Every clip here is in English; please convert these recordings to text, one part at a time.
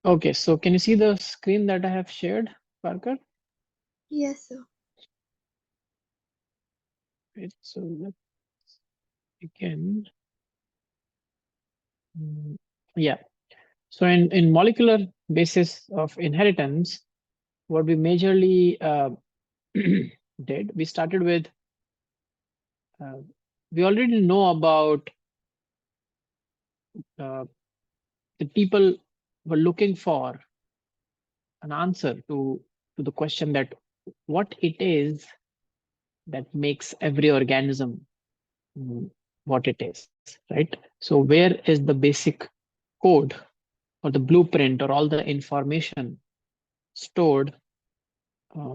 Okay, so can you see the screen that I have shared, Parker? Yes, sir. Right, so let's begin. Yeah, so in molecular basis of inheritance, what we majorly did, we started with, uh, we already know about uh, the people were looking for an answer to the question that what it is that makes every organism mm, what it is, right? So where is the basic code or the blueprint or all the information stored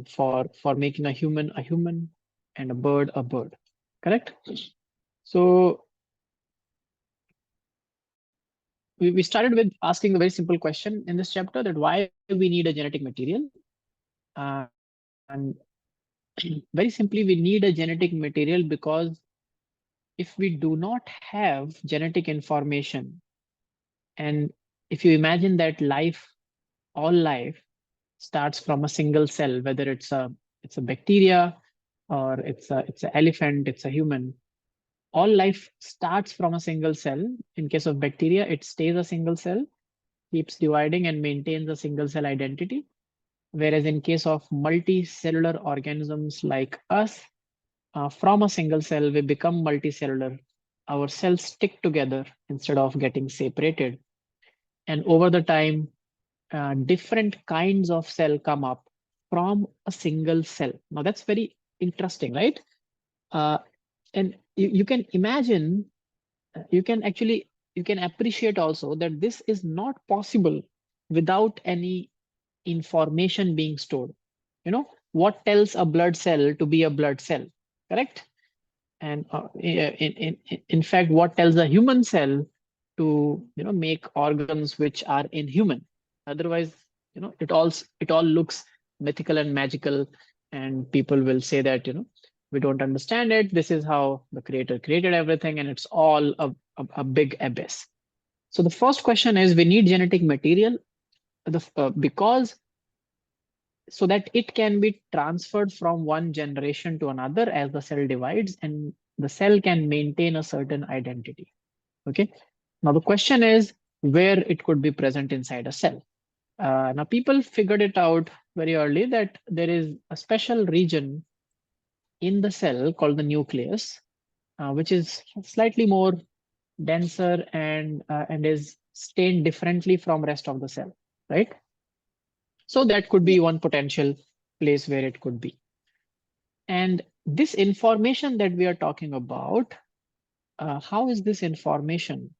for making a human and a bird, correct? So we started with asking a very simple question in this chapter, that why we need a genetic material. And very simply, we need a genetic material because if we do not have genetic information, and if you imagine that life, all life starts from a single cell, whether it's a bacteria or it's an elephant, it's a human. All life starts from a single cell. In case of bacteria, it stays a single cell, keeps dividing and maintains a single cell identity. Whereas in case of multicellular organisms like us, from a single cell, we become multicellular. Our cells stick together instead of getting separated. And over the time, different kinds of cell come up from a single cell. Now that's very interesting, right? Uh, and you can imagine, you can actually, you can appreciate also that this is not possible without any information being stored. You know, what tells a blood cell to be a blood cell, correct? And in fact, what tells a human cell to, make organs which are inhuman. Otherwise, it all looks mythical and magical, and people will say that, we don't understand it. This is how the creator created everything, and it's all a big abyss. So the first question is, we need genetic material, because so that it can be transferred from one generation to another as the cell divides, and the cell can maintain a certain identity. Okay. Now the question is where it could be present inside a cell. Now people figured it out very early that there is a special region in the cell called the nucleus, which is slightly more denser and is stained differently from rest of the cell, right? So that could be Yes. one potential place where it could be. And this information that we are talking about, how is this information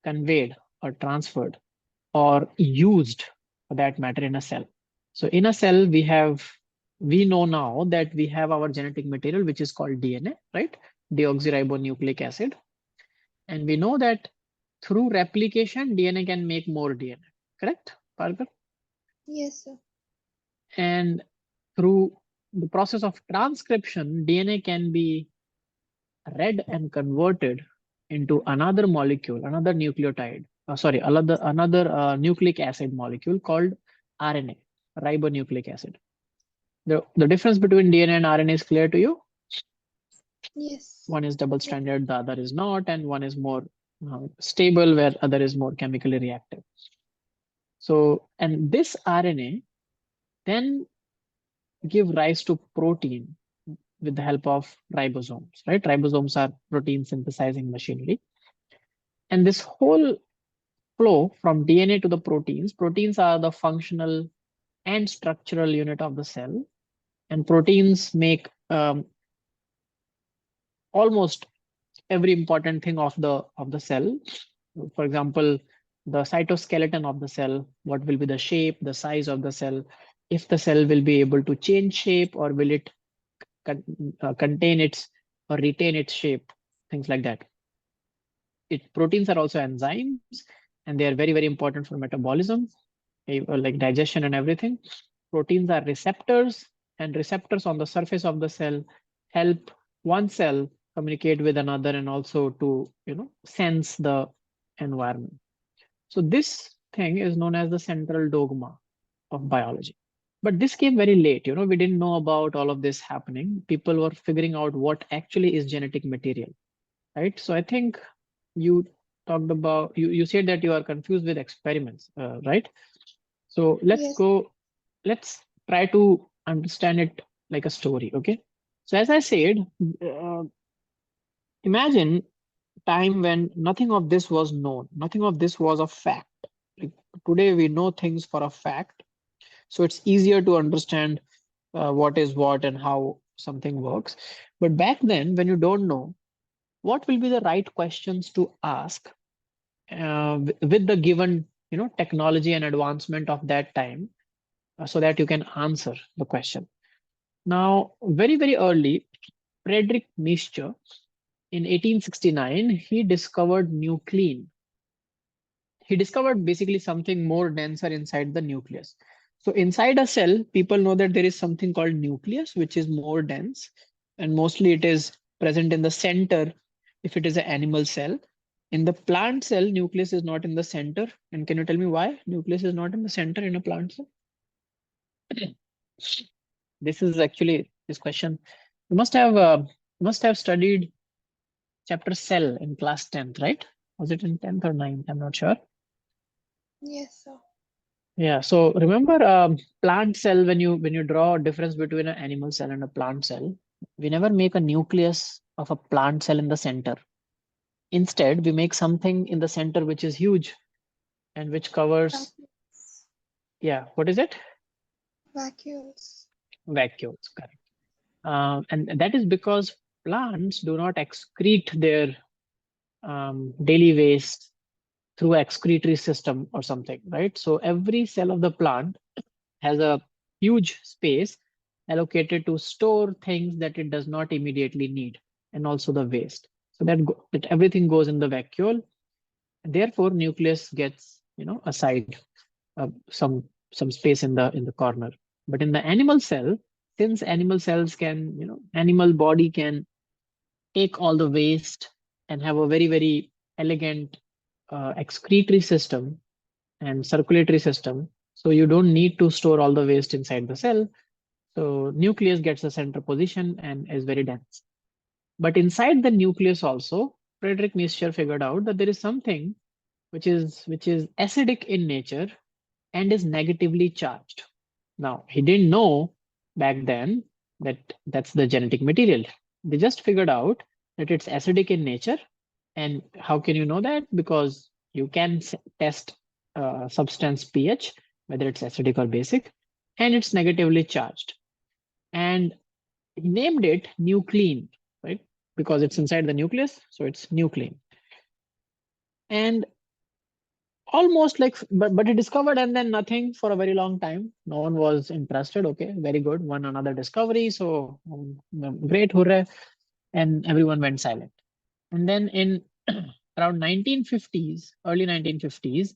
conveyed or transferred or used, for that matter, in a cell? So in a cell, we know now that we have our genetic material, which is called DNA, right? Deoxyribonucleic acid. And we know that through replication, DNA can make more DNA, correct, Parker? Yes, sir. And through the process of transcription, DNA can be read and converted into another molecule, another nucleotide, another nucleic acid molecule called RNA, ribonucleic acid. The difference between DNA and RNA is clear to you. Yes. One is double stranded, the other is not, and one is more stable, where other is more chemically reactive. So, and this RNA then give rise to protein with the help of ribosomes, right? Ribosomes are protein synthesizing machinery. And this whole flow from DNA to the proteins, proteins are the functional and structural unit of the cell. And proteins make almost every important thing of the cell. For example, the cytoskeleton of the cell, what will be the shape, the size of the cell, if the cell will be able to change shape, or will it contain its or retain its shape, things like that. Proteins are also enzymes, and they are very, very important for metabolism, like digestion and everything. Proteins are receptors, and receptors on the surface of the cell help one cell communicate with another, and also to sense the environment. So this thing is known as the central dogma of biology. But this came very late. We didn't know about all of this happening. People were figuring out what actually is genetic material, right? So I think you talked about, you said that you are confused with experiments, right? So let's Yes. go, let's try to understand it like a story, okay? So as I said, uh, imagine time when nothing of this was known, nothing of this was a fact. Like today we know things for a fact, so it's easier to understand what is what and how something works. But back then, when you don't know, what will be the right questions to ask with the given technology and advancement of that time, so that you can answer the question. Now, very, very early, Frederick Nietzsche in 1869, he discovered nuclein. He discovered basically something more denser inside the nucleus. So inside a cell, people know that there is something called nucleus, which is more dense, and mostly it is present in the center if it is an animal cell. In the plant cell, nucleus is not in the center. And can you tell me why nucleus is not in the center in a plant cell? This is actually this question. You must have studied chapter cell in class 10th, right? Was it in 10th or 9th? I'm not sure. Yes, sir. Yeah. So remember, plant cell, when you draw a difference between an animal cell and a plant cell, we never make a nucleus of a plant cell in the center. Instead, we make something in the center which is huge and which covers, Vacuoles. yeah, what is it? Vacuoles. Vacuoles, correct. And that is because plants do not excrete their daily waste through excretory system or something, right? So every cell of the plant has a huge space allocated to store things that it does not immediately need, and also the waste. So that everything goes in the vacuole. Therefore, nucleus gets aside some space in the corner. But in the animal cell, since animal cells can animal body can take all the waste and have a very, very elegant excretory system and circulatory system. So you don't need to store all the waste inside the cell. So nucleus gets a center position and is very dense. But inside the nucleus also, Friedrich Nietzsche figured out that there is something which is acidic in nature and is negatively charged. Now, he didn't know back then that that's the genetic material. They just figured out that it's acidic in nature. And how can you know that? Because you can test substance pH, whether it's acidic or basic, and it's negatively charged. And he named it nuclein, right? Because it's inside the nucleus, so it's nuclein. And almost like, but he discovered and then nothing for a very long time. No one was interested. Okay, very good, one another discovery, so great, hooray. And everyone went silent. And then in around 1950s, early 1950s,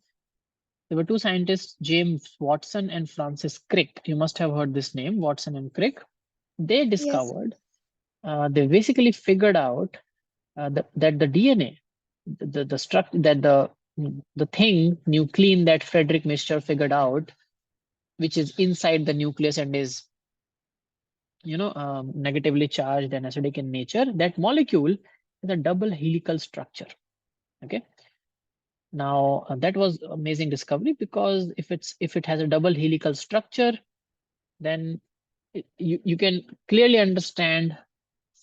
there were two scientists, James Watson and Francis Crick. You must have heard this name, Watson and Crick. They Yes. discovered, they basically figured out that the DNA, the struct that the thing nuclein that Frederick Mister figured out, which is inside the nucleus and is negatively charged and acidic in nature, that molecule is a double helical structure. Okay. Now that was amazing discovery, because if it has a double helical structure, then you can clearly understand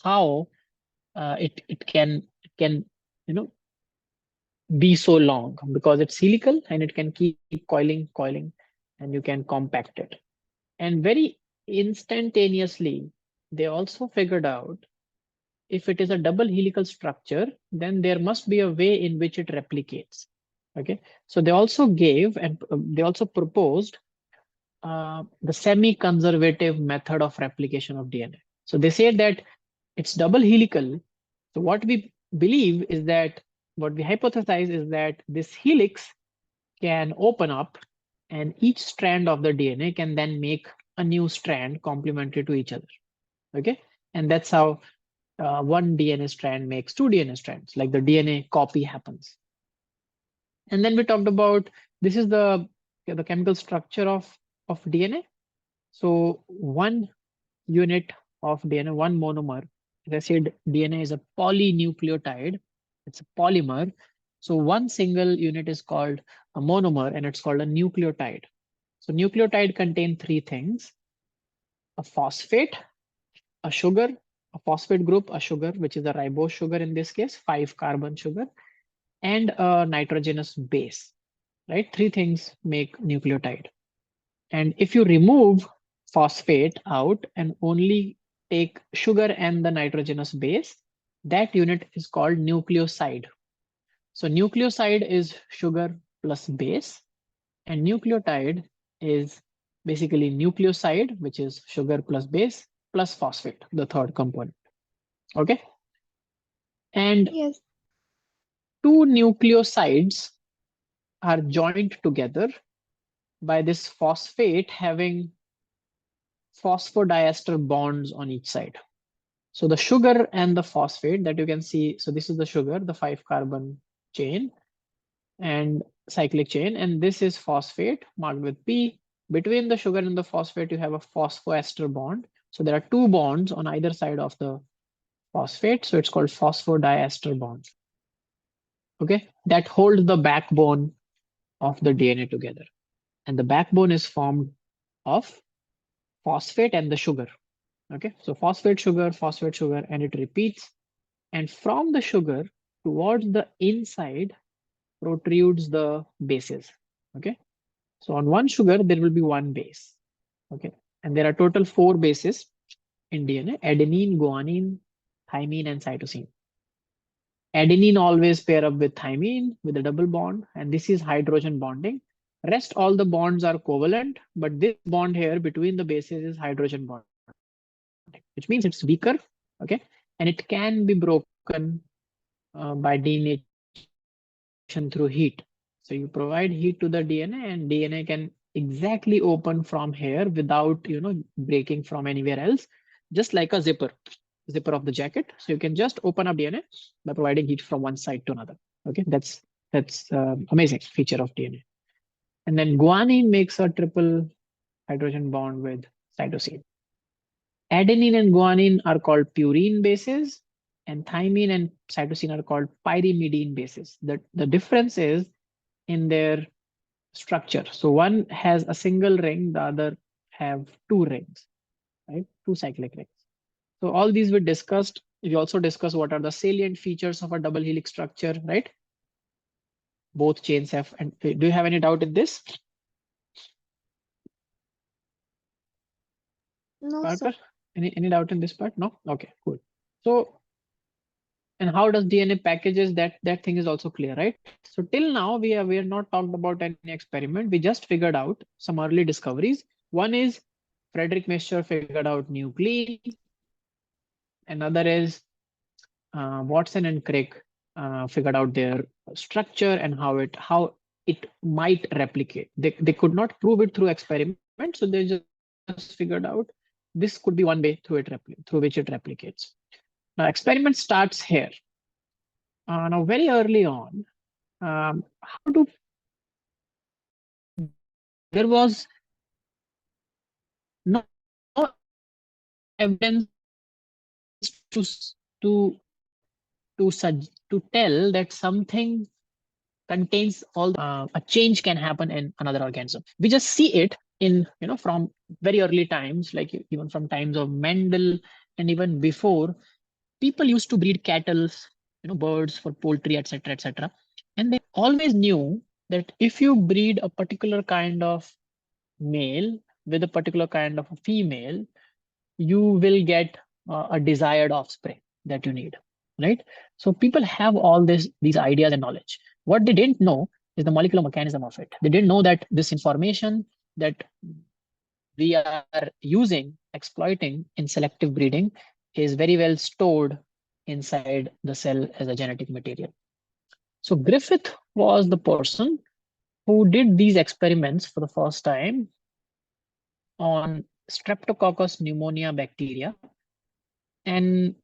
how it can you know be so long, because it's helical and it can keep coiling, and you can compact it. And very instantaneously, they also figured out, if it is a double helical structure, then there must be a way in which it replicates. Okay, so they also gave and they also proposed the semi-conservative method of replication of DNA. So they said that it's double helical. So what we believe is that, what we hypothesize is that this helix can open up, and each strand of the DNA can then make a new strand complementary to each other. Okay, and that's how one DNA strand makes two DNA strands, like the DNA copy happens. And then we talked about This is the chemical structure of DNA. So one unit of DNA, one monomer. As I said, DNA is a polynucleotide. It's a polymer. So one single unit is called a monomer, and it's called a nucleotide. So nucleotide contain three things: a phosphate, a sugar, a phosphate group, a sugar, which is a ribose sugar in this case, 5-carbon sugar, and a nitrogenous base, right? Three things make nucleotide. And if you remove phosphate out and only take sugar and the nitrogenous base, that unit is called nucleoside. So nucleoside is sugar plus base, and nucleotide is basically nucleoside, which is sugar plus base plus phosphate, the third component. Okay. And Yes. two nucleosides are joined together by this phosphate having phosphodiester bonds on each side. So the sugar and the phosphate that you can see, so this is the sugar, the 5-carbon chain and cyclic chain, and this is phosphate marked with P. Between the sugar and the phosphate, you have a phosphoester bond. So there are two bonds on either side of the phosphate. So it's called phosphodiester bond. Okay, that hold the backbone of the DNA together. And the backbone is formed of phosphate and the sugar. Okay, so phosphate, sugar, and it repeats. And from the sugar towards the inside protrudes the bases. Okay, so on one sugar, there will be one base. Okay, and there are total 4 bases in DNA: adenine, guanine, thymine, and cytosine. Adenine always pair up with thymine with a double bond, and this is hydrogen bonding. Rest all the bonds are covalent, but this bond here between the bases is hydrogen bonding, which means it's weaker. Okay, and it can be broken by denaturation through heat. So you provide heat to the DNA, and DNA can exactly open from here without breaking from anywhere else, just like a zipper of the jacket. So you can just open up DNA by providing heat from one side to another. Okay, that's amazing feature of DNA. And then guanine makes a triple hydrogen bond with cytosine. Adenine and guanine are called purine bases, and thymine and cytosine are called pyrimidine bases. The difference is in their structure. So one has a single ring, the other have two rings, right? Two cyclic rings. So all these we discussed. We also discussed what are the salient features of a double helix structure, right? Both chains have. And do you have any doubt in this, No, sir. Parker? Any doubt in this part? No. Okay, cool. So, and how does DNA packages, that thing is also clear, right? So till now we are not talked about any experiment. We just figured out some early discoveries. One is Frederick Miescher figured out nuclein. Another is Watson and Crick figured out their structure and how it might replicate. They could not prove it through experiment, so they just figured out this could be one way through which it replicates. Now experiment starts here. Now very early on, how do there was no evidence to tell that something contains all the a change can happen in another organism. We just see it in, from very early times, like even from times of Mendel, and even before. People used to breed cattle, birds for poultry, etc., etc. And they always knew that if you breed a particular kind of male with a particular kind of a female, you will get a desired offspring that you need, right? So people have all these ideas and knowledge. What they didn't know is the molecular mechanism of it. They didn't know that this information that we are using, exploiting in selective breeding, is very well stored inside the cell as a genetic material. So Griffith was the person who did these experiments for the first time on Streptococcus pneumonia bacteria. And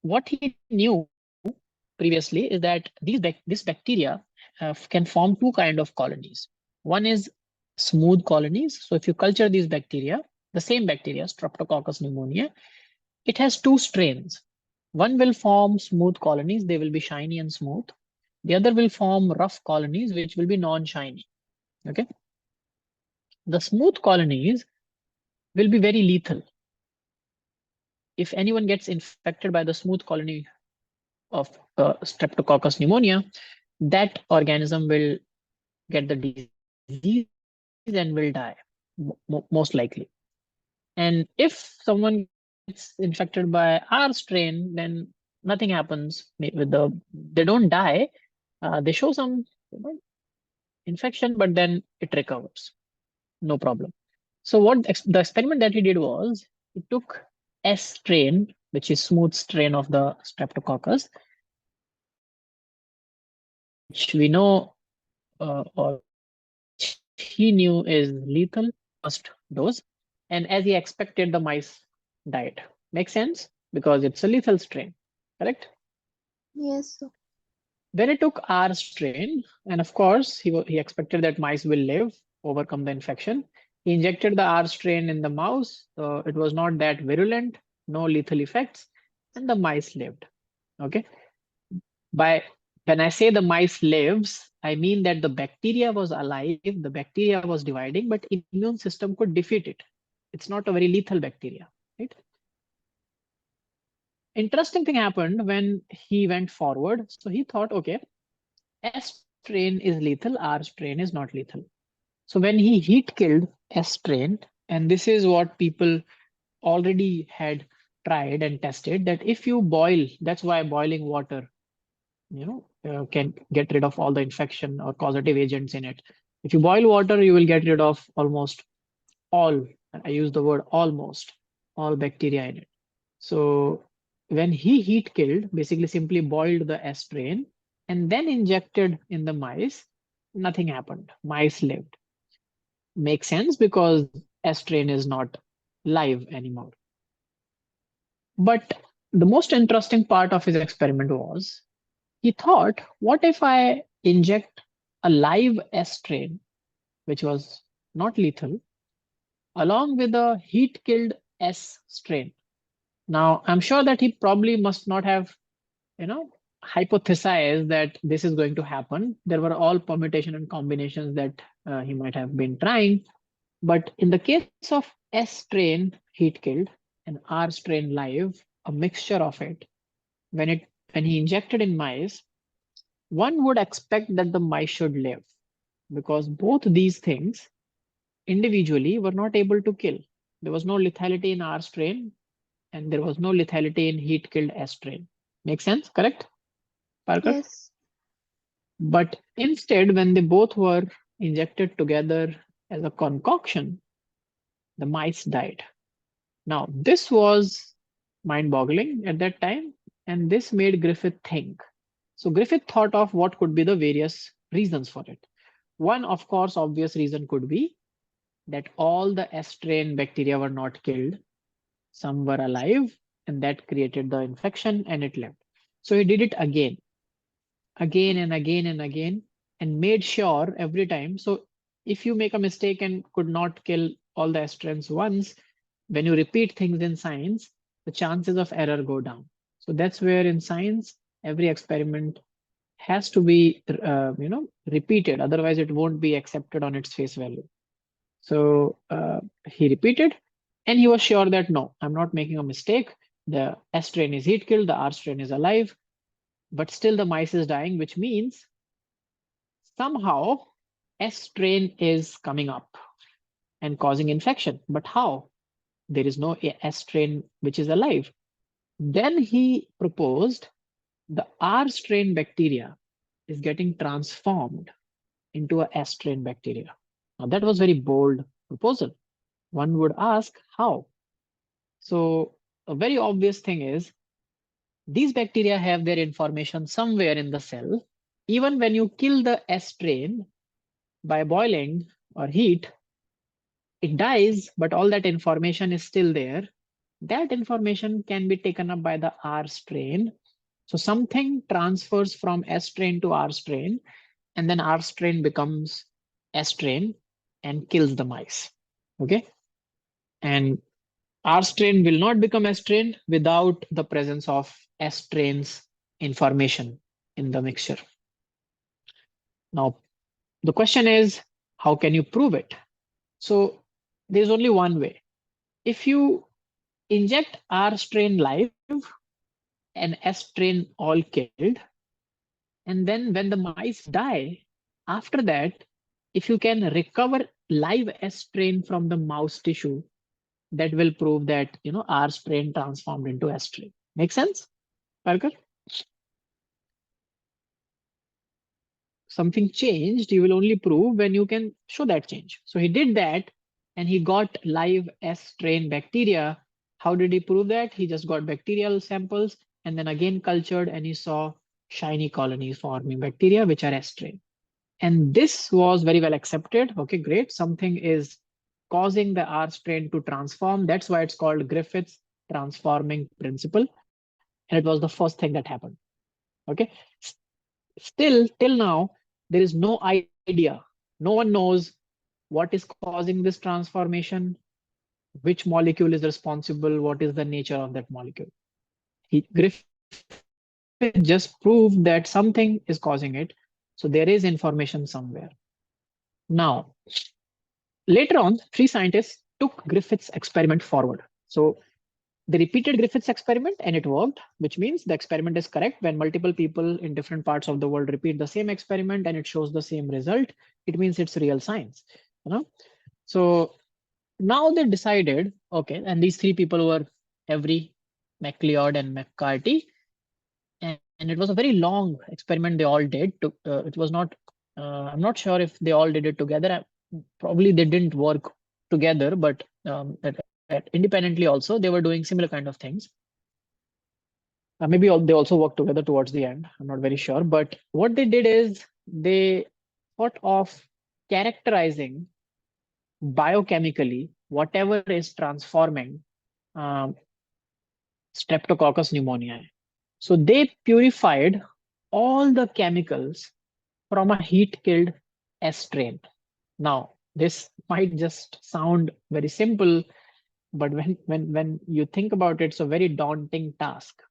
what he knew previously is that this bacteria can form two kind of colonies. One is smooth colonies. So if you culture these bacteria, the same bacteria, Streptococcus pneumonia, it has two strains. One will form smooth colonies, they will be shiny and smooth. The other will form rough colonies, which will be non-shiny. Okay. The smooth colonies will be very lethal. If anyone gets infected by the smooth colony of Streptococcus pneumonia, that organism will get the disease and will die, most likely. And if someone gets infected by our strain, then nothing happens with they don't die. They show some, infection, but then it recovers. No problem. So the experiment that he did was he took S strain, which is smooth strain of the Streptococcus, which we know or which he knew is lethal first dose. And as he expected, the mice died. Makes sense because it's a lethal strain, correct? Yes, sir. Then he took R strain, and of course, he expected that mice will live, overcome the infection. He injected the R strain in the mouse. So it was not that virulent, no lethal effects, and the mice lived. Okay. By when I say the mice lives, I mean that the bacteria was alive, the bacteria was dividing, but immune system could defeat it. It's not a very lethal bacteria, right? Interesting thing happened when he went forward. So he thought, okay, S strain is lethal, R strain is not lethal. So when he heat killed S strain, and this is what people already had tried and tested, that if you boil, that's why boiling water, can get rid of all the infection or causative agents in it. If you boil water, you will get rid of almost all, I use the word almost, all bacteria in it. So when he heat killed, basically simply boiled the S strain and then injected in the mice, nothing happened. Mice lived. Makes sense because S strain is not live anymore. But the most interesting part of his experiment was he thought, what if I inject a live S strain, which was not lethal, along with a heat killed S strain? Now, I'm sure that he probably must not have, you know, hypothesized that this is going to happen. There were all permutation and combinations that he might have been trying. But in the case of S strain heat killed and R strain live, a mixture of it, when he injected in mice, one would expect that the mice should live because both these things individually were not able to kill. There was no lethality in R strain and there was no lethality in heat killed S strain. Make sense? Correct, Parker? Yes. But instead, when they both were injected together as a concoction, the mice died. Now, this was mind boggling at that time, and this made Griffith think. So, Griffith thought of what could be the various reasons for it. One, of course, obvious reason could be that all the S strain bacteria were not killed, some were alive, and that created the infection and it lived. So, he did it again and again and again, and made sure every time. So if you make a mistake and could not kill all the strains once, when you repeat things in science, the chances of error go down. So that's where in science, every experiment has to be repeated. Otherwise, it won't be accepted on its face value. So he repeated, and he was sure that no, I'm not making a mistake. The S strain is heat killed, the R strain is alive, but still the mice is dying, which means somehow S strain is coming up and causing infection. But how? There is no S strain which is alive. Then he proposed the R strain bacteria is getting transformed into a S strain bacteria. Now that was very bold proposal. One would ask how. So a very obvious thing is these bacteria have their information somewhere in the cell. Even when you kill the S strain by boiling or heat, it dies, but all that information is still there. That information can be taken up by the R strain. So something transfers from S strain to R strain, and then R strain becomes S strain and kills the mice. Okay. And R strain will not become S strain without the presence of S strain's information in the mixture. Now, the question is, how can you prove it? So there's only one way. If you inject R strain live and S strain all killed, and then when the mice die, after that, if you can recover live S strain from the mouse tissue, that will prove that R strain transformed into S strain. Make sense, Parker? Something changed, you will only prove when you can show that change. So he did that and he got live S strain bacteria. How did he prove that? He just got bacterial samples and then again cultured and he saw shiny colonies forming bacteria, which are S strain. And this was very well accepted. Okay, great. Something is causing the R strain to transform. That's why it's called Griffith's transforming principle. And it was the first thing that happened. Okay. Still, till now, there is no idea. No one knows what is causing this transformation, which molecule is responsible, what is the nature of that molecule. Griffith just proved that something is causing it. So there is information somewhere. Now, later on, three scientists took Griffith's experiment forward. So they repeated Griffith's experiment and it worked, which means the experiment is correct. When multiple people in different parts of the world repeat the same experiment and it shows the same result, it means it's real science. You know? So now they decided, okay, and these three people were Avery, MacLeod, and McCarthy. And it was a very long experiment they all did. It was not, I'm not sure if they all did it together. Probably they didn't work together, but independently also, they were doing similar kind of things. Maybe they also worked together towards the end. I'm not very sure. But what they did is they thought of characterizing biochemically whatever is transforming um, Streptococcus pneumoniae. So they purified all the chemicals from a heat-killed S strain. Now, this might just sound very simple, but when you think about it, it's a very daunting task.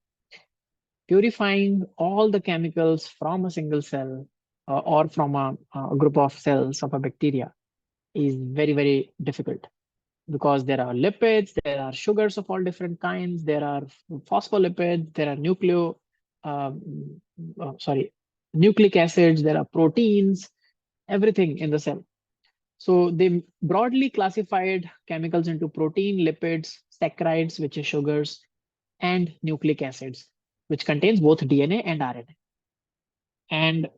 Purifying all the chemicals from a single cell or from a group of cells of a bacteria is very, very difficult because there are lipids, there are sugars of all different kinds, there are phospholipids, there are nucleic acids, there are proteins, everything in the cell. So they broadly classified chemicals into protein, lipids, saccharides, which is sugars, and nucleic acids, which contains both DNA and RNA. And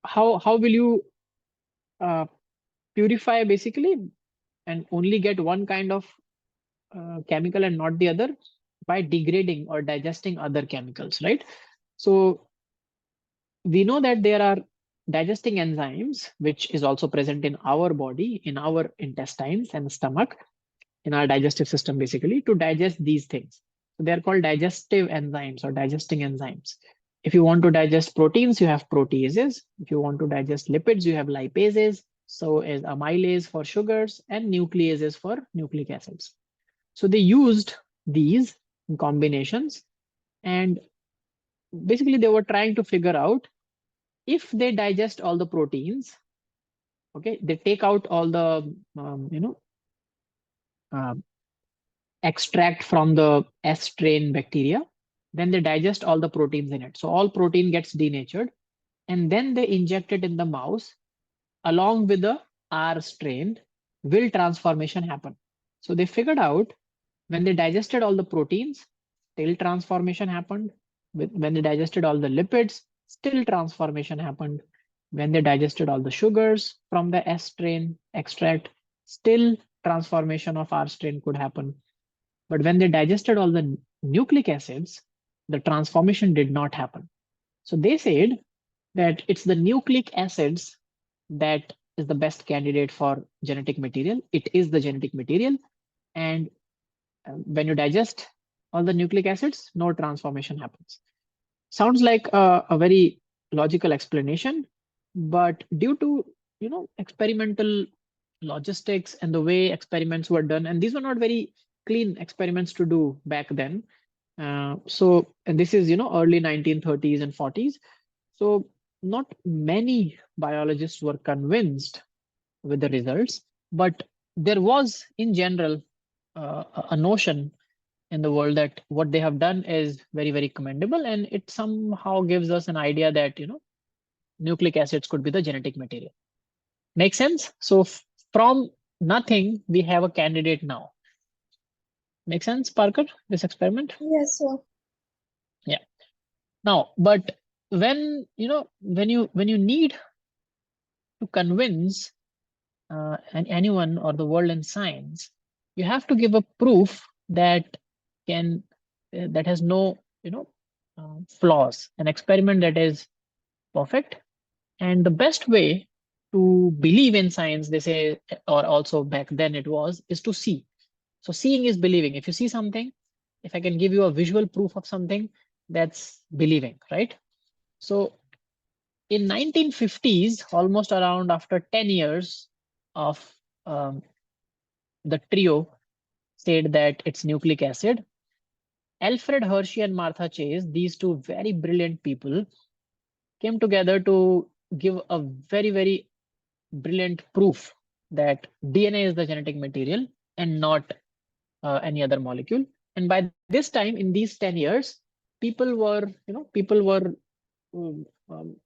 how will you uh, purify basically and only get one kind of chemical and not the other? By degrading or digesting other chemicals, right? So we know that there are digesting enzymes, which is also present in our body, in our intestines and stomach, in our digestive system, basically, to digest these things. So they are called digestive enzymes or digesting enzymes. If you want to digest proteins, you have proteases. If you want to digest lipids, you have lipases. So is amylase for sugars and nucleases for nucleic acids. So they used these combinations and basically they were trying to figure out if they digest all the proteins, okay, they take out all the, uh, extract from the S strain bacteria, then they digest all the proteins in it. So all protein gets denatured and then they inject it in the mouse along with the R strain. Will transformation happen? So they figured out when they digested all the proteins, still transformation happened. When they digested all the lipids, still transformation happened. When they digested all the sugars from the S strain extract, still transformation of R strain could happen. But when they digested all the nucleic acids, the transformation did not happen. So they said that it's the nucleic acids that is the best candidate for genetic material. It is the genetic material. And when you digest all the nucleic acids, no transformation happens. Sounds like a very logical explanation, but due to experimental logistics and the way experiments were done, and these were not very clean experiments to do back then. And this is early 1930s and 40s. So not many biologists were convinced with the results, but there was in general a notion in the world that what they have done is very, very commendable, and it somehow gives us an idea that nucleic acids could be the genetic material. Make sense? So from nothing, we have a candidate now. Make sense, Parker, this experiment? Yes, sir. Yeah. Now, but when you need to convince anyone or the world in science, you have to give a proof that can that has no flaws, an experiment that is perfect. And the best way to believe in science, they say, or also back then it was, is to see. So seeing is believing. If you see something, if I can give you a visual proof of something, that's believing, right? So in 1950s, almost around after 10 years of um, the trio said that it's nucleic acid, Alfred Hershey and Martha Chase, these two very brilliant people, came together to give a very, very brilliant proof that DNA is the genetic material and not any other molecule. And by this time, in these 10 years, people were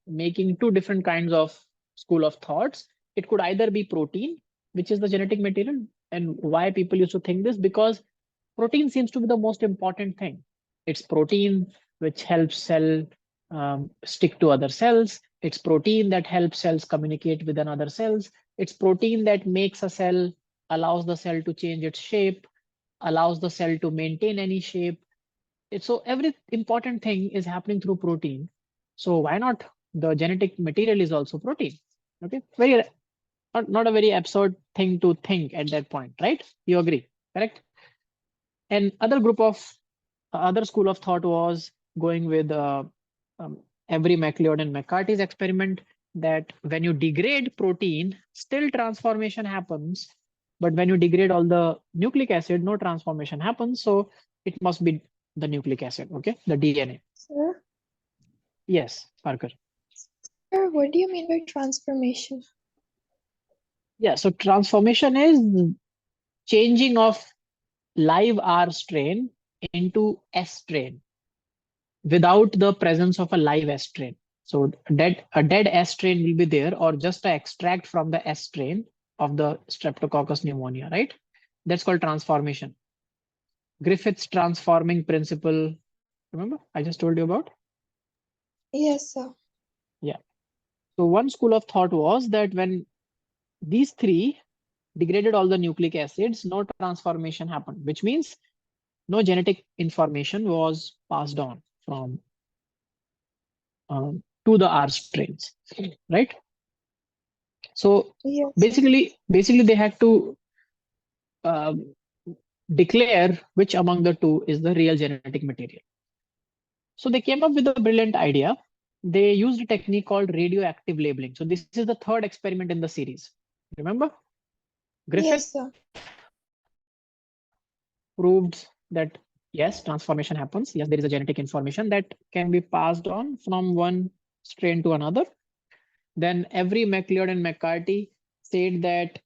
making two different kinds of school of thoughts. It could either be protein, which is the genetic material. And why people used to think this? Because protein seems to be the most important thing. It's protein which helps cell stick to other cells. It's protein that helps cells communicate with another cells. It's protein that makes a cell, allows the cell to change its shape, allows the cell to maintain any shape. So every important thing is happening through protein. So why not the genetic material is also protein? Okay, very not a very absurd thing to think at that point, right? You agree, correct? And other school of thought was going with Avery, MacLeod, and McCarthy's experiment that when you degrade protein, still transformation happens. But when you degrade all the nucleic acid, no transformation happens. So it must be the nucleic acid, okay, the DNA. Sir, Yes, Parker. sir, what do you mean by transformation? Yeah, so transformation is changing of live R strain into S strain without the presence of a live S strain. So a dead S strain will be there, or just an extract from the S strain of the Streptococcus pneumonia, right? That's called transformation. Griffith's transforming principle. Remember, I just told you about? Yes, sir. Yeah. So one school of thought was that when these three degraded all the nucleic acids, no transformation happened, which means no genetic information was passed on from to the R strains, right? So Yes, sir. basically they had to um, declare which among the two is the real genetic material. So they came up with a brilliant idea. They used a technique called radioactive labeling. So this is the third experiment in the series. Remember, Yes, Griffith sir. proved that yes, transformation happens. Yes, there is a genetic information that can be passed on from one strain to another. Then every MacLeod and McCarthy said that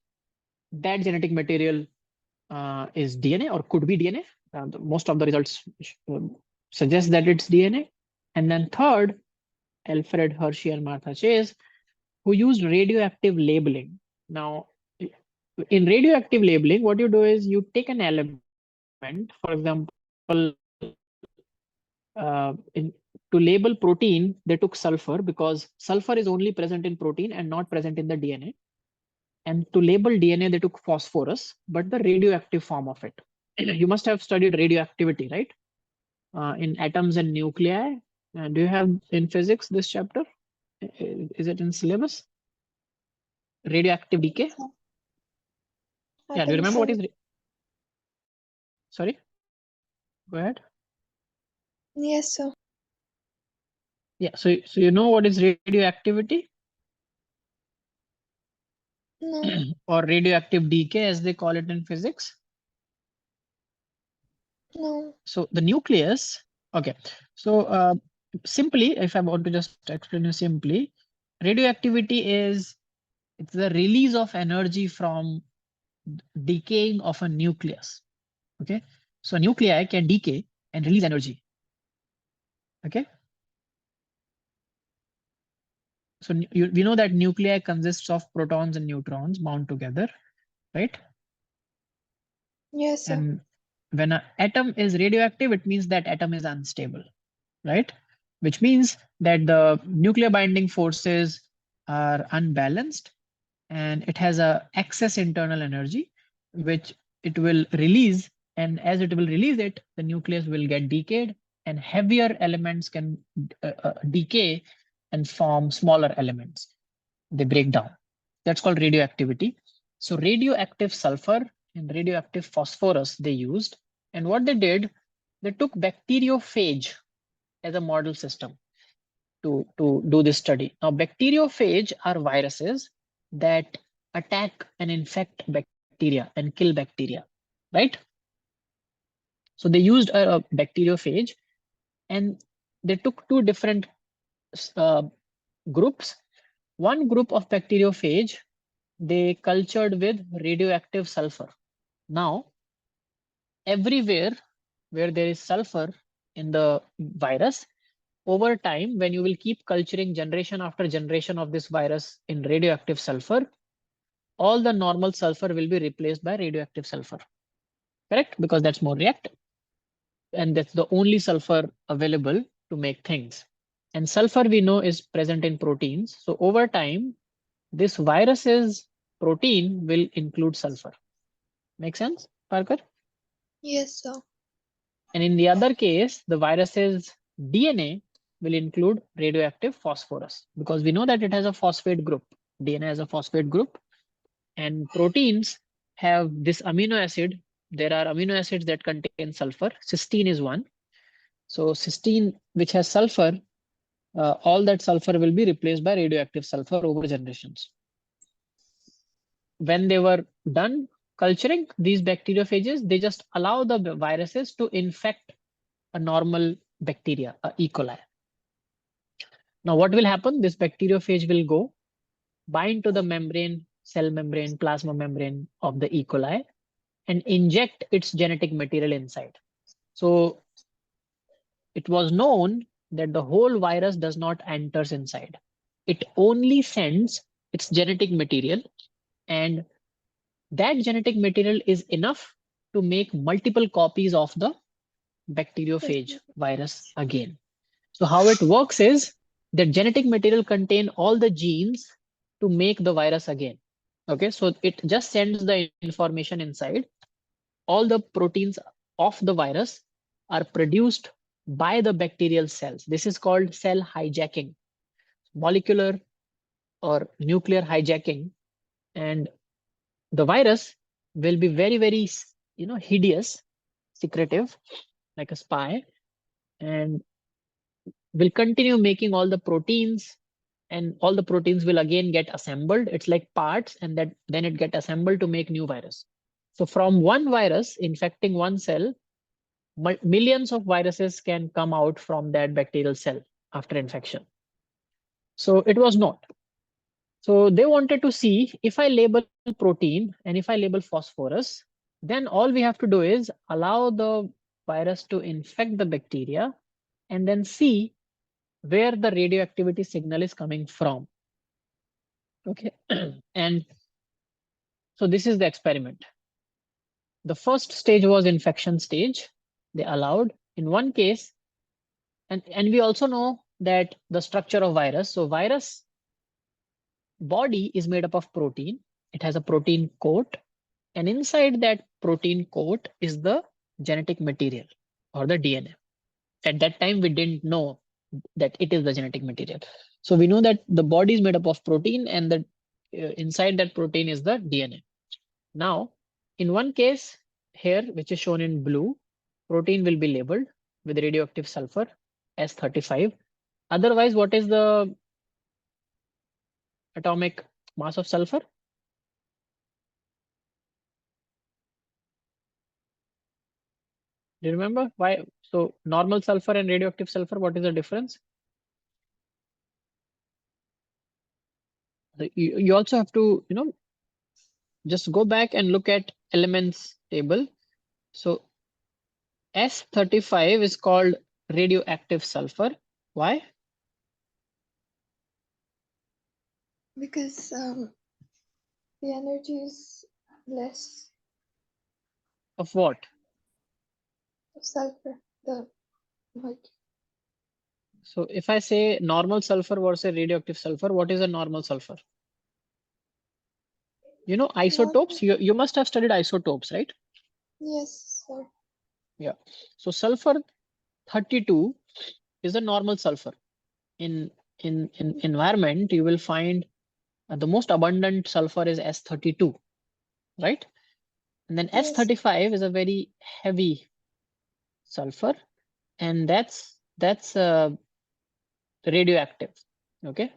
that genetic material is DNA or could be DNA. Most of the results suggest that it's DNA. And then third, Alfred Hershey and Martha Chase, who used radioactive labeling. Now, in radioactive labeling, what you do is you take an element, for example, in to label protein, they took sulfur because sulfur is only present in protein and not present in the DNA. And to label DNA, they took phosphorus, but the radioactive form of it. You must have studied radioactivity, right? In atoms and nuclei. Do you have in physics this chapter? Is it in syllabus? Radioactive decay. Yes, sir. I Yeah. Do you think remember what so. is? Sorry. Go ahead. Yes, sir. Yeah. So you know what is radioactivity? No. or radioactive decay, as they call it in physics? No. So the nucleus, okay. So simply, if I want to just explain you simply, radioactivity is it's the release of energy from decaying of a nucleus. Okay, so nuclei can decay and release energy. Okay, so we know that nuclei consists of protons and neutrons bound together, right? Yes, sir. And when an atom is radioactive, it means that atom is unstable, right? Which means that the nuclear binding forces are unbalanced and it has a excess internal energy, which it will release. And as it will release it, the nucleus will get decayed and heavier elements can decay and form smaller elements. They break down. That's called radioactivity. So radioactive sulfur and radioactive phosphorus they used. And what they did, they took bacteriophage as a model system to do this study. Now, bacteriophage are viruses that attack and infect bacteria and kill bacteria, right? So they used a bacteriophage and they took two different uh, groups. One group of bacteriophage, they cultured with radioactive sulfur. Now, everywhere where there is sulfur in the virus, over time, when you will keep culturing generation after generation of this virus in radioactive sulfur, all the normal sulfur will be replaced by radioactive sulfur, correct? Because that's more reactive. And that's the only sulfur available to make things. And sulfur we know is present in proteins. So over time, this virus's protein will include sulfur. Make sense, Parker? Yes, sir. And in the other case, the virus's DNA will include radioactive phosphorus because we know that it has a phosphate group. DNA has a phosphate group and proteins have this amino acid. There are amino acids that contain sulfur. Cysteine is one. So cysteine, which has sulfur, all that sulfur will be replaced by radioactive sulfur over generations. When they were done culturing these bacteriophages, they just allow the viruses to infect a normal bacteria, a E. coli. Now, what will happen? This bacteriophage will go bind to the membrane, cell membrane, plasma membrane of the E. coli and inject its genetic material inside. So it was known that the whole virus does not enters inside. It only sends its genetic material, and that genetic material is enough to make multiple copies of the bacteriophage virus again. So how it works is that genetic material contain all the genes to make the virus again. Okay, so it just sends the information inside. All the proteins of the virus are produced by the bacterial cells. This is called cell hijacking, molecular or nuclear hijacking. And the virus will be very, very, hideous, secretive, like a spy, and will continue making all the proteins, and all the proteins will again get assembled. It's like parts, and that then it get assembled to make new virus. So from one virus infecting one cell, millions of viruses can come out from that bacterial cell after infection. So it was not. So they wanted to see if I label protein and if I label phosphorus, then all we have to do is allow the virus to infect the bacteria and then see where the radioactivity signal is coming from. Okay. And so this is the experiment. The first stage was infection stage. They allowed in one case, and we also know that the structure of virus. So virus body is made up of protein. It has a protein coat, and inside that protein coat is the genetic material or the DNA. At that time, we didn't know that it is the genetic material. So we know that the body is made up of protein, and the inside that protein is the DNA. Now, in one case here, which is shown in blue, protein will be labeled with radioactive sulfur S35. Otherwise, what is the atomic mass of sulfur? Do you remember why? So normal sulfur and radioactive sulfur, what is the difference? You also have to, just go back and look at elements table. So S35 is called radioactive sulfur. Why? Because the energy is less Of what? of sulfur. The like So if I say normal sulfur versus radioactive sulfur, what is a normal sulfur? Isotopes. normal. You must have studied isotopes, right? Yes, sir. Yeah. So sulfur 32 is a normal sulfur. In environment, you will find the most abundant sulfur is S32, right? And then Yes. S35 is a very heavy sulfur, and that's radioactive. Okay,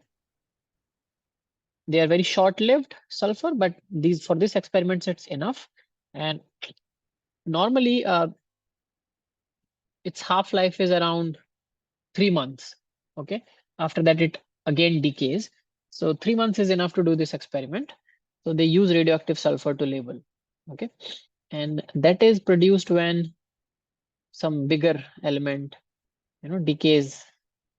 they are very short-lived sulfur, but these for this experiments it's enough. And normally, its half-life is around 3 months. Okay, after that it again decays. So 3 months is enough to do this experiment. So they use radioactive sulfur to label. Okay, and that is produced when some bigger element decays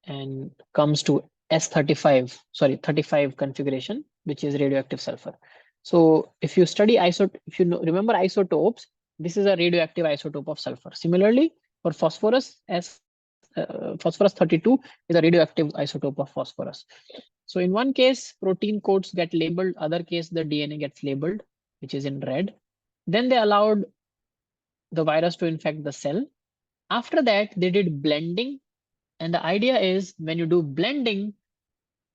and comes to S35, sorry, 35 configuration, which is radioactive sulfur. So if you study if you remember isotopes, this is a radioactive isotope of sulfur. Similarly, for phosphorus, phosphorus 32 is a radioactive isotope of phosphorus. So in one case, protein codes get labeled, other case the DNA gets labeled, which is in red. Then they allowed the virus to infect the cell. After that, they did blending. And the idea is when you do blending,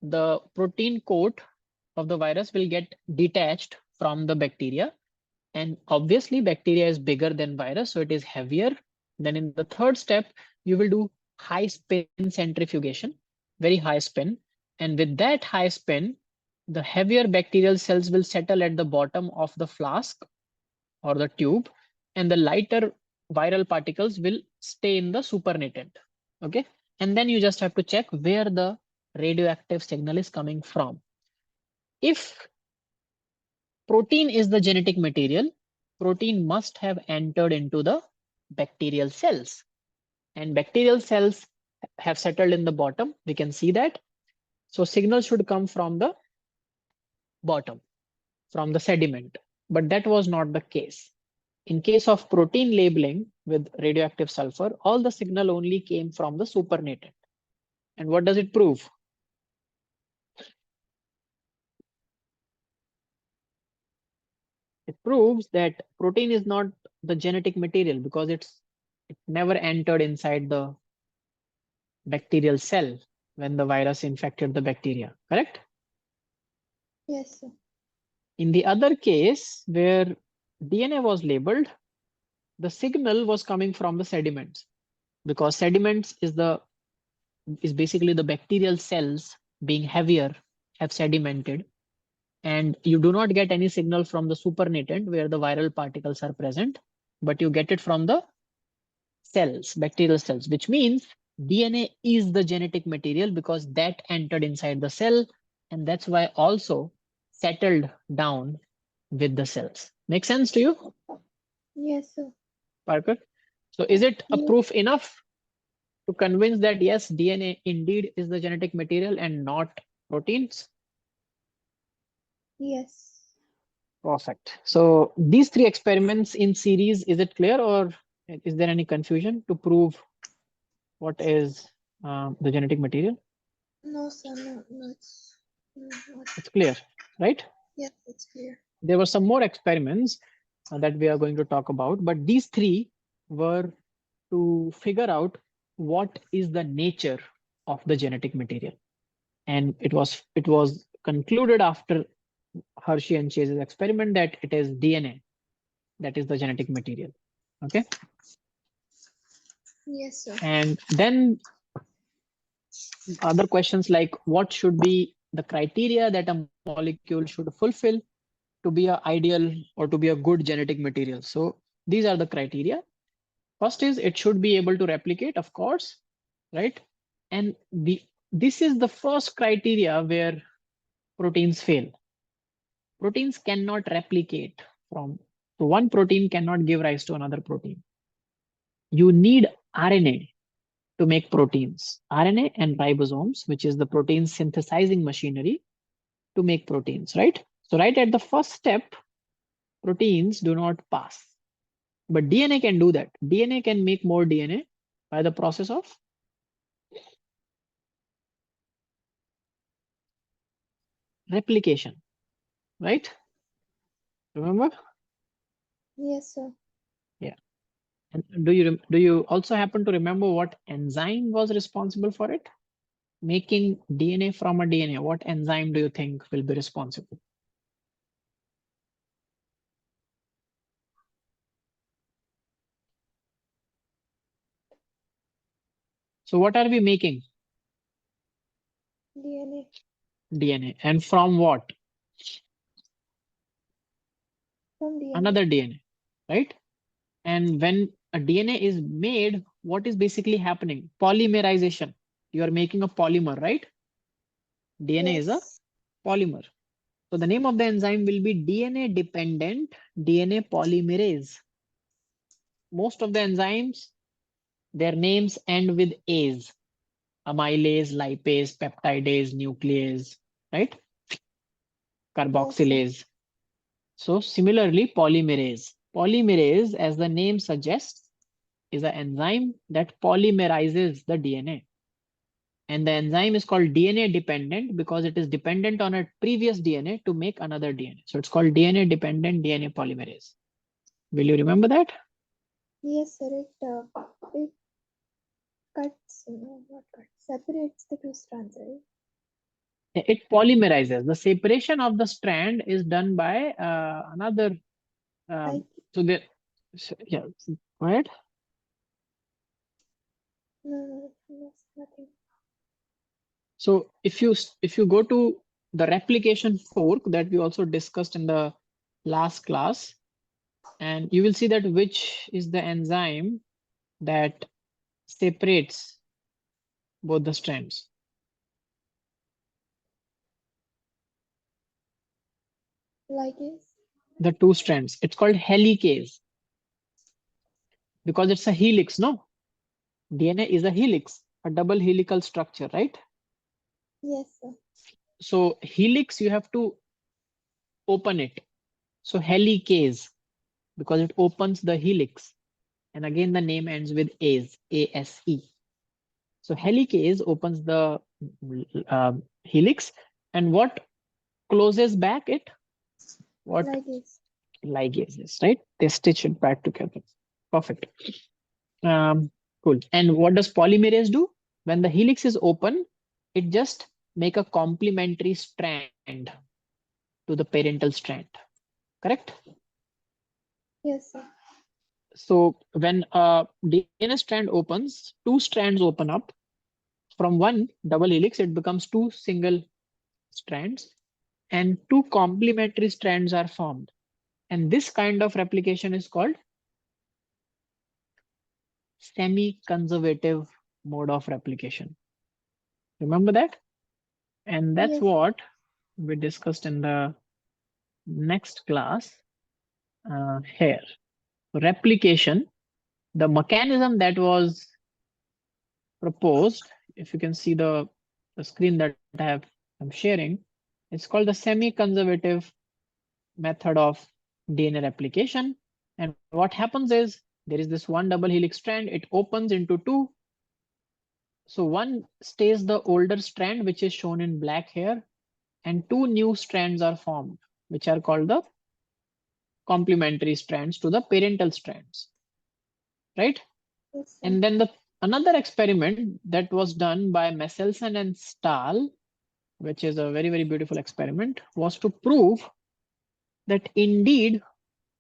the protein coat of the virus will get detached from the bacteria. And obviously, bacteria is bigger than virus, so it is heavier. Then in the third step, you will do high spin centrifugation, very high spin. And with that high spin, the heavier bacterial cells will settle at the bottom of the flask or the tube, and the lighter viral particles will stay in the supernatant. Okay. And then you just have to check where the radioactive signal is coming from. If protein is the genetic material, protein must have entered into the bacterial cells. And bacterial cells have settled in the bottom. We can see that. So signal should come from the bottom, from the sediment. But that was not the case. In case of protein labeling with radioactive sulfur, all the signal only came from the supernatant. And what does it prove? It proves that protein is not the genetic material because it never entered inside the bacterial cell when the virus infected the bacteria, correct? Yes, sir. In the other case where DNA was labeled, the signal was coming from the sediments because sediments is basically the bacterial cells being heavier have sedimented, and you do not get any signal from the supernatant where the viral particles are present, but you get it from the cells, bacterial cells, which means DNA is the genetic material because that entered inside the cell, and that's why also settled down with the cells. Make sense to you, Yes, sir. Parker? So is it a Yes. proof enough to convince that yes, DNA indeed is the genetic material and not proteins? Yes. Perfect. So these three experiments in series, is it clear or is there any confusion to prove what is the genetic material? No, sir. No, no. Not. It's clear, right? Yes, it's clear. There were some more experiments that we are going to talk about, but these three were to figure out what is the nature of the genetic material. And it was concluded after Hershey and Chase's experiment that it is DNA that is the genetic material. Okay. Yes, sir. And then other questions like what should be the criteria that a molecule should fulfill to be a ideal or to be a good genetic material. So these are the criteria. First is it should be able to replicate, of course, right? And this is the first criteria where proteins fail. Proteins cannot replicate from, so one protein cannot give rise to another protein. You need RNA to make proteins, RNA and ribosomes, which is the protein synthesizing machinery to make proteins, right? So right at the first step, proteins do not pass. But DNA can do that. DNA can make more DNA by the process of replication, right? Remember? Yes, sir. Yeah. And do you also happen to remember what enzyme was responsible for it? Making DNA from a DNA. What enzyme do you think will be responsible? So what are we making? DNA. DNA. And from what? From DNA. Another DNA, right? And when a DNA is made, what is basically happening? Polymerization. You are making a polymer, right? DNA is a Yes. polymer. So the name of the enzyme will be DNA dependent DNA polymerase. Most of the enzymes, their names end with ase. Amylase, lipase, peptidase, nuclease, right? Yes, sir. Carboxylase. So similarly, polymerase. Polymerase, as the name suggests, is an enzyme that polymerizes the DNA. And the enzyme is called DNA dependent because it is dependent on a previous DNA to make another DNA. So it's called DNA dependent DNA polymerase. Will you remember that? Yes, sir. It cuts, no, not cuts, separates the two strands, right? It polymerizes. The separation of the strand is done by another. Like, So the yeah, go ahead. no, nothing. So if you go to the replication fork that we also discussed in the last class, and you will see that which is the enzyme that separates both the strands. Ligase. The two strands. It's called helicase because it's a helix, no? DNA is a helix, a double helical structure, right? Yes, sir. So helix, you have to open it. So helicase, because it opens the helix. And again, the name ends with ase, A-S-E. So helicase opens the helix. And what closes back it? What Ligase. ligase is, right? They stitch it back together. Perfect. Um, cool. And what does polymerase do? When the helix is open, it just make a complementary strand to the parental strand. Correct? Yes, sir. So when a DNA strand opens, two strands open up. From one double helix, it becomes two single strands, and two complementary strands are formed. And this kind of replication is called semi-conservative mode of replication. Remember that? And that's Yes. what we discussed in the next class here. Replication, the mechanism that was proposed, if you can see the screen that I'm sharing, it's called the semi-conservative method of DNA replication. And what happens is there is this one double helix strand, it opens into two. So one stays the older strand, which is shown in black here, and two new strands are formed, which are called the complementary strands to the parental strands, right? Yes, sir. And then another experiment that was done by Messelson and Stahl, which is a very, very beautiful experiment, was to prove that indeed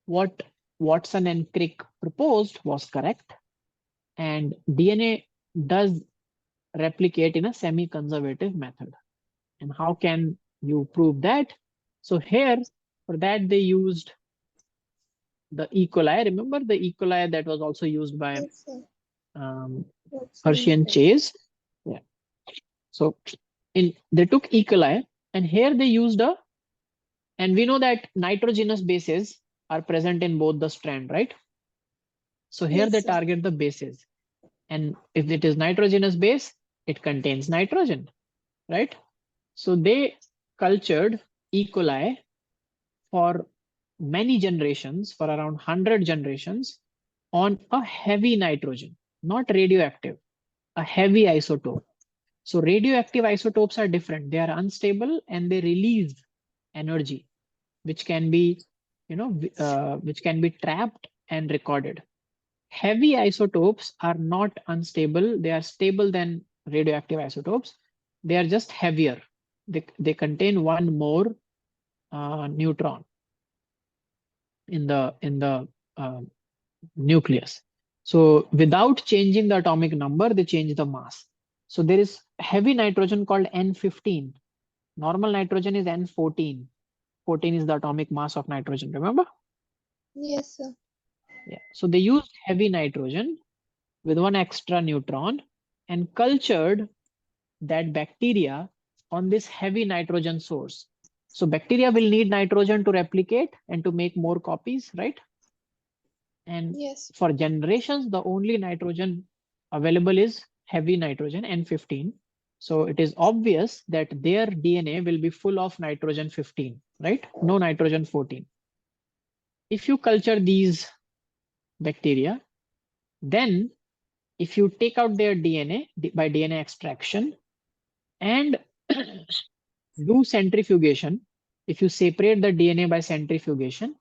what Watson and Crick proposed was correct, and DNA does replicate in a semi-conservative method. And how can you prove that? So here, for that, they used the E. coli. Remember the E. coli that was also used by Yes, sir. um, What's name Hershey of and it? Chase. Yeah. So they took E. coli, and here they used a, and we know that nitrogenous bases are present in both the strand, right? So here they Yes, sir. target the bases. And if it is nitrogenous base, it contains nitrogen, right? So they cultured E. coli for many generations, for around 100 generations, on a heavy nitrogen, not radioactive, a heavy isotope. So radioactive isotopes are different. They are unstable and they release energy, which can be, which can be trapped and recorded. Heavy isotopes are not unstable. They are stable than radioactive isotopes. They are just heavier. They contain one more neutron in the uh, nucleus. So without changing the atomic number, they change the mass. So there is heavy nitrogen called N15. Normal nitrogen is N14. 14 is the atomic mass of nitrogen, remember? Yes, sir. Yeah. So they used heavy nitrogen with one extra neutron and cultured that bacteria on this heavy nitrogen source. So bacteria will need nitrogen to replicate and to make more copies, right? And Yes. for generations, the only nitrogen available is heavy nitrogen, N15. So it is obvious that their DNA will be full of nitrogen 15, right? No nitrogen 14. If you culture these bacteria, then if you take out their DNA by DNA extraction and do centrifugation, if you separate the DNA by centrifugation,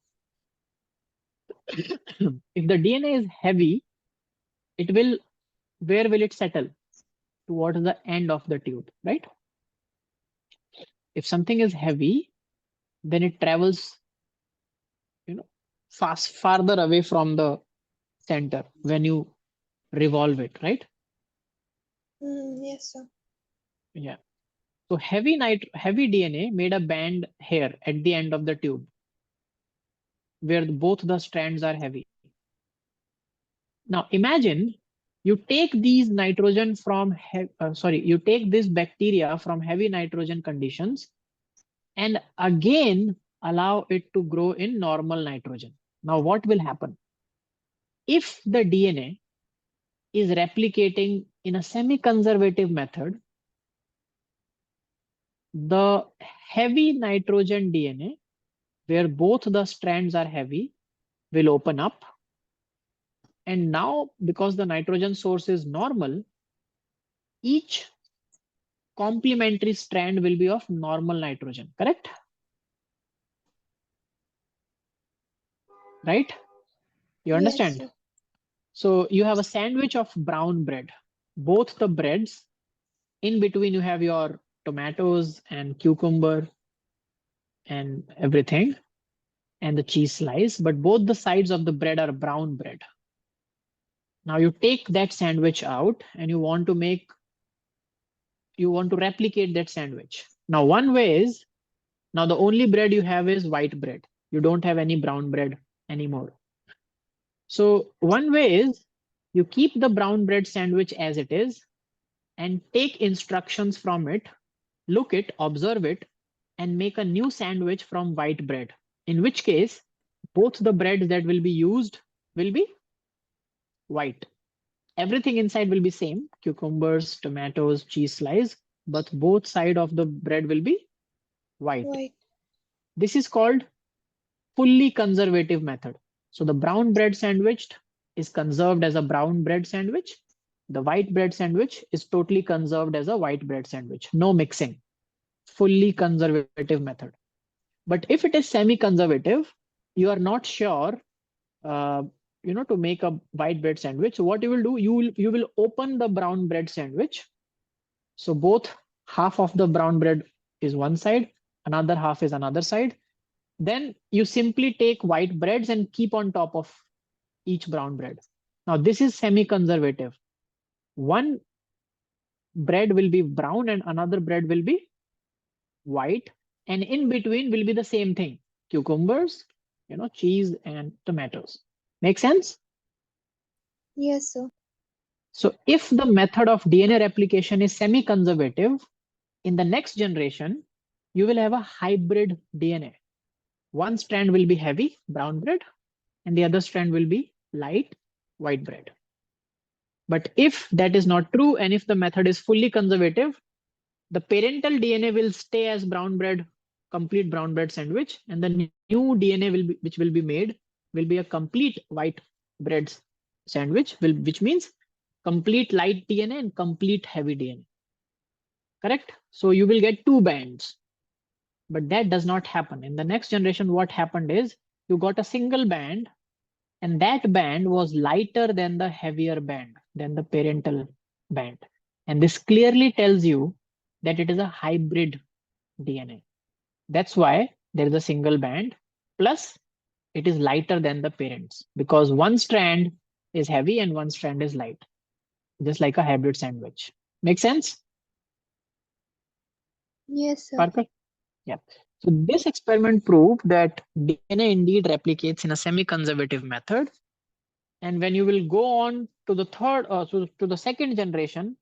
if the DNA is heavy, it will, where will it settle? Towards the end of the tube, right? If something is heavy, then it travels, you know, farther away from the center when you revolve it, right? Yes, sir. Yeah. So heavy DNA made a band here at the end of the tube where both the strands are heavy. Now imagine you take these nitrogen from, you take this bacteria from heavy nitrogen conditions and again allow it to grow in normal nitrogen. Now what will happen? If the DNA is replicating in a semi-conservative method, the heavy nitrogen DNA, where both the strands are heavy, will open up. And now, because the nitrogen source is normal, each complementary strand will be of normal nitrogen, correct? Right? You Yes, understand? sir. So you have a sandwich of brown bread. Both the breads, in between you have your tomatoes and cucumber and everything and the cheese slice, but both the sides of the bread are brown bread. Now you take that sandwich out and you want to replicate that sandwich. Now one way is, now the only bread you have is white bread. You don't have any brown bread anymore. So one way is you keep the brown bread sandwich as it is and take instructions from it, look it, observe it, and make a new sandwich from white bread. In which case, both the breads that will be used will be white. Everything inside will be same, cucumbers, tomatoes, cheese slice, but both side of the bread will be white. White. This is called fully conservative method. So the brown bread sandwich is conserved as a brown bread sandwich. The white bread sandwich is totally conserved as a white bread sandwich. No mixing. Fully conservative method. But if it is semi-conservative, you are not sure, uh, to make a white bread sandwich. So what you will do, you will open the brown bread sandwich. So both half of the brown bread is one side, another half is another side. Then you simply take white breads and keep on top of each brown bread. Now this is semi-conservative. One bread will be brown and another bread will be white, and in between will be the same thing: cucumbers cheese and tomatoes. Make sense? Yes, sir. So if the method of DNA replication is semi-conservative, in the next generation, you will have a hybrid DNA. One strand will be heavy, brown bread, and the other strand will be light, white bread. But if that is not true, and if the method is fully conservative, the parental DNA will stay as brown bread, complete brown bread sandwich, and the new DNA which will be made will be a complete white bread sandwich, which means complete light DNA and complete heavy DNA. Correct? So you will get two bands, but that does not happen. In the next generation, what happened is you got a single band, and that band was lighter than the heavier band, than the parental band. And this clearly tells you that it is a hybrid DNA. That's why there is a single band, plus it is lighter than the parents, because one strand is heavy and one strand is light, just like a hybrid sandwich. Make sense, Yes, sir. Parker? Yeah. So this experiment proved that DNA indeed replicates in a semi-conservative method. And when you will go on to the to the second generation,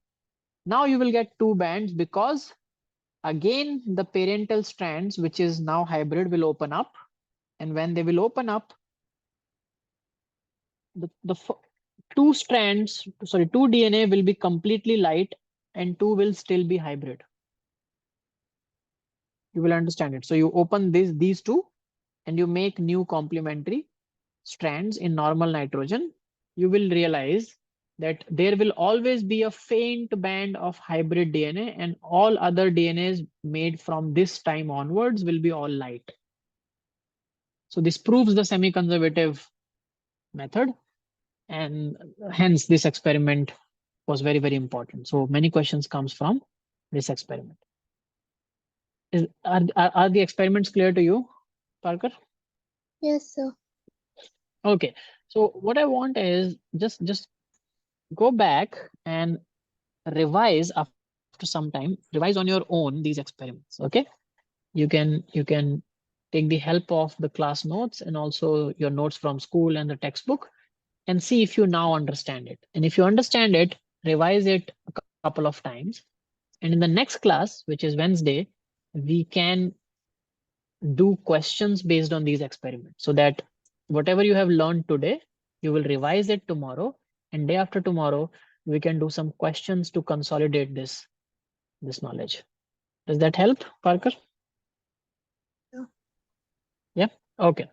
now you will get two bands, because again the parental strands, which is now hybrid, will open up. And when they will open up, the two strands, sorry, two DNA will be completely light and two will still be hybrid. You will understand it. So you open these two and you make new complementary strands in normal nitrogen. You will realize that there will always be a faint band of hybrid DNA, and all other DNAs made from this time onwards will be all light. So this proves the semi-conservative method, and hence this experiment was very, very important. So many questions comes from this experiment. Are the experiments clear to you, Parker? Yes, sir. Okay. So what I want is just go back and revise after some time. Revise on your own these experiments. Okay. You can take the help of the class notes and also your notes from school and the textbook, and see if you now understand it. And if you understand it, revise it a couple of times. And in the next class, which is Wednesday, we can do questions based on these experiments, so that whatever you have learned today, you will revise it tomorrow, and day after tomorrow, we can do some questions to consolidate this knowledge. Does that help, Parker? Yeah. Yeah. Okay.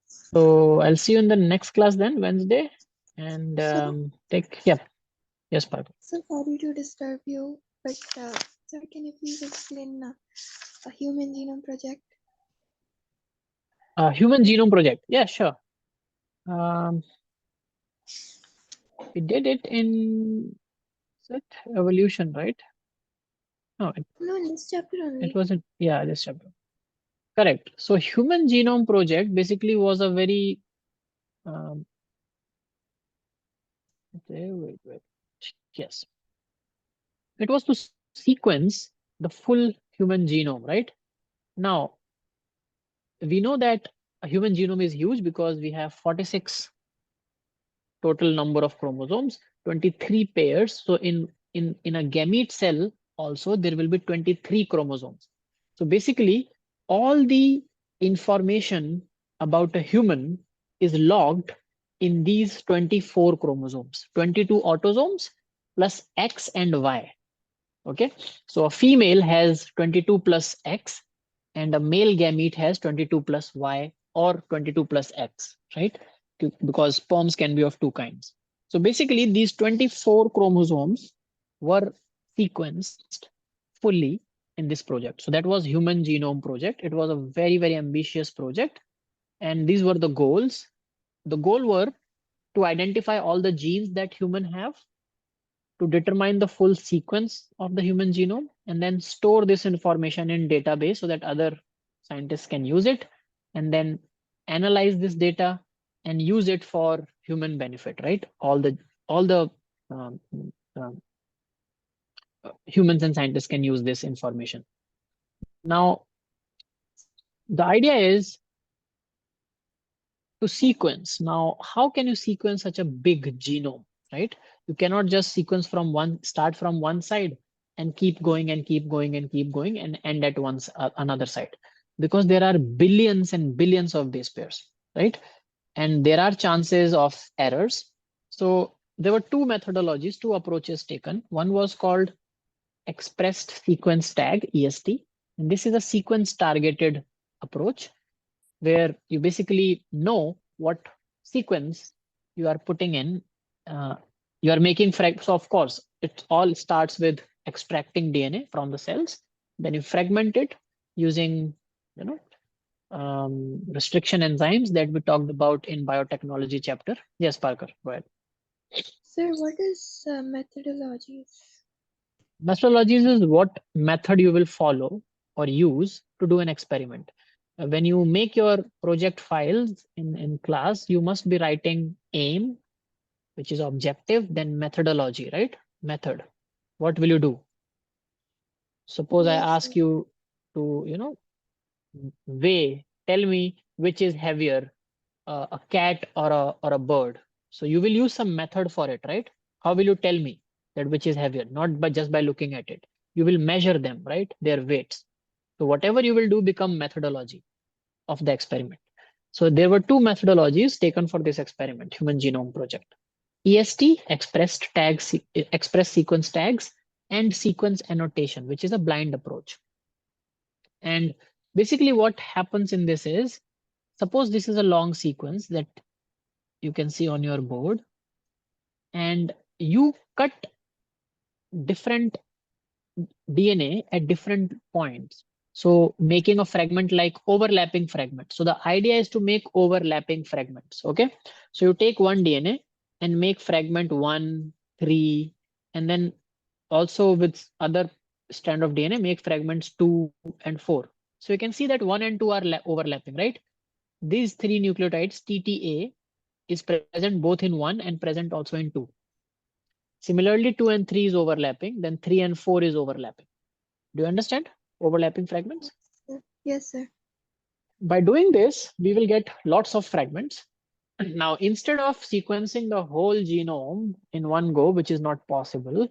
So I'll see you in the next class then, Wednesday. And So, take, yeah. Yes, Parker. so sorry to disturb you, but sir, can you please explain a human genome project? Human Genome Project. Yeah, sure. Um, we did it in evolution, right? No, No, in this chapter it only. wasn't. Yeah, this chapter. Correct. So Human Genome Project basically was a very um, okay, wait. Yes, it was to sequence the full human genome, right? Now we know that a human genome is huge because we have 46 total number of chromosomes, 23 pairs. So in a gamete cell also there will be 23 chromosomes. So basically all the information about a human is logged in these 24 chromosomes, 22 autosomes plus X and Y. Okay, so a female has 22 plus X and a male gamete has 22 plus Y or 22 plus X, right? Because sperms can be of two kinds. So basically these 24 chromosomes were sequenced fully in this project. So that was Human Genome Project. It was a very, very ambitious project. And these were the goals. The goal were to identify all the genes that human have, to determine the full sequence of the human genome, and then store this information in database so that other scientists can use it, and then analyze this data and use it for human benefit, right? All the um, um, humans and scientists can use this information. Now the idea is to sequence. Now, how can you sequence such a big genome, right? You cannot just sequence from start from one side and keep going and keep going and keep going and end at another side, because there are billions and billions of base pairs, right? And there are chances of errors. So there were two methodologies, two approaches taken. One was called expressed sequence tag, EST. And this is a sequence targeted approach where you basically know what sequence you are putting in. Uh, you are making fragments. So of course, it all starts with extracting DNA from the cells. Then you fragment it using, you know, restriction enzymes that we talked about in biotechnology chapter. Yes, Parker, go ahead. Sir, what is methodologies? Methodologies is what method you will follow or use to do an experiment. When you make your project files in class, you must be writing aim, which is objective, then methodology, right? Method. What will you do? Suppose I Yes, ask sir. you to, weigh, tell me which is heavier, a cat or a bird. So you will use some method for it, right? How will you tell me that which is heavier? Not by just by looking at it. You will measure them, right? Their weights. So whatever you will do become methodology of the experiment. So there were two methodologies taken for this experiment, Human Genome Project. EST, express sequence tags, and sequence annotation, which is a blind approach. And basically what happens in this is, suppose this is a long sequence that you can see on your board, and you cut different DNA at different points. So making a fragment like overlapping fragment. So the idea is to make overlapping fragments. Okay. So you take one DNA and make fragment 1, 3, and then also with other strand of DNA, make fragments 2 and 4. So you can see that 1 and 2 are overlapping, right? These three nucleotides, TTA, is present both in 1 and present also in 2. Similarly, 2 and 3 is overlapping, then 3 and 4 is overlapping. Do you understand overlapping fragments? Yes, sir. By doing this, we will get lots of fragments. Now, instead of sequencing the whole genome in one go, which is not possible,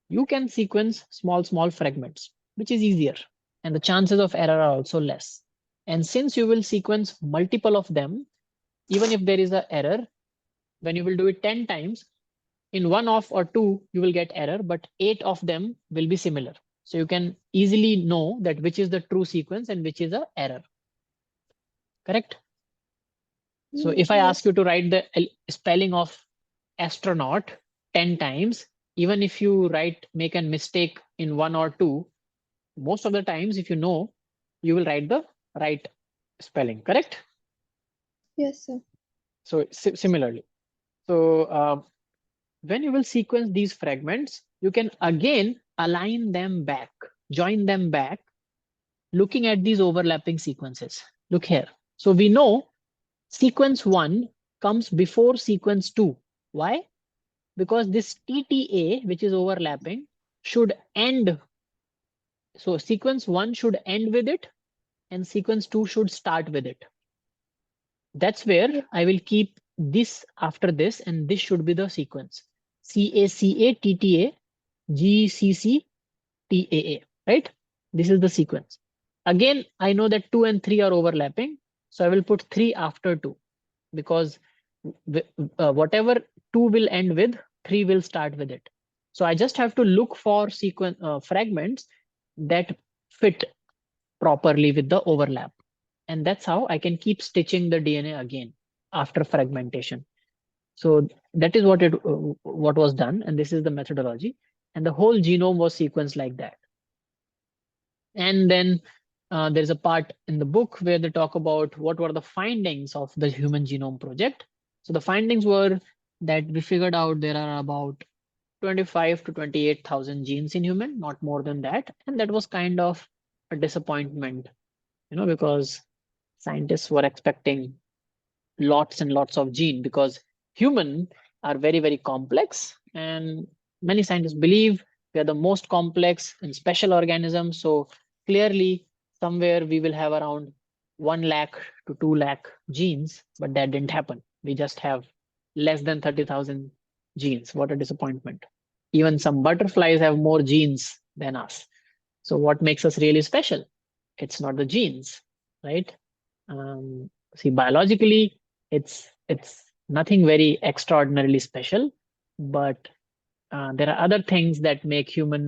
you can sequence small fragments, which is easier. And the chances of error are also less. And since you will sequence multiple of them, even if there is an error, when you will do it 10 times, in one of or two, you will get error, but 8 of them will be similar. So you can easily know that which is the true sequence and which is a error. Correct? So if I ask Yes. you to write the spelling of astronaut 10 times, even if you make a mistake in one or two, most of the times, if you know, you will write the right spelling, correct? Yes, sir. So similarly, so when you will sequence these fragments, you can again align them back, join them back, looking at these overlapping sequences. Look here. So we know sequence 1 comes before sequence 2. Why? Because this TTA, which is overlapping, should end. So sequence 1 should end with it, and sequence 2 should start with it. That's where I will keep this after this, and this should be the sequence. CACA GCC TAA, right? This is the sequence. Again, I know that 2 and 3 are overlapping, so I will put 3 after 2, because whatever 2 will end with, 3 will start with it. So I just have to look for sequence fragments that fit properly with the overlap. And that's how I can keep stitching the DNA again after fragmentation. So that is what was done, and this is the methodology. And the whole genome was sequenced like that. And then there's a part in the book where they talk about what were the findings of the Human Genome Project. So the findings were that we figured out there are about 25 to 28,000 genes in human, not more than that. And that was kind of a disappointment, because scientists were expecting lots and lots of gene, because human are very, very complex. And many scientists believe we are the most complex and special organism. So clearly somewhere we will have around 1 lakh to 2 lakh genes, but that didn't happen. We just have less than 30,000 genes. What a disappointment. Even some butterflies have more genes than us. So what makes us really special? It's not the genes, right? See, biologically, it's nothing very extraordinarily special, but there are other things that make human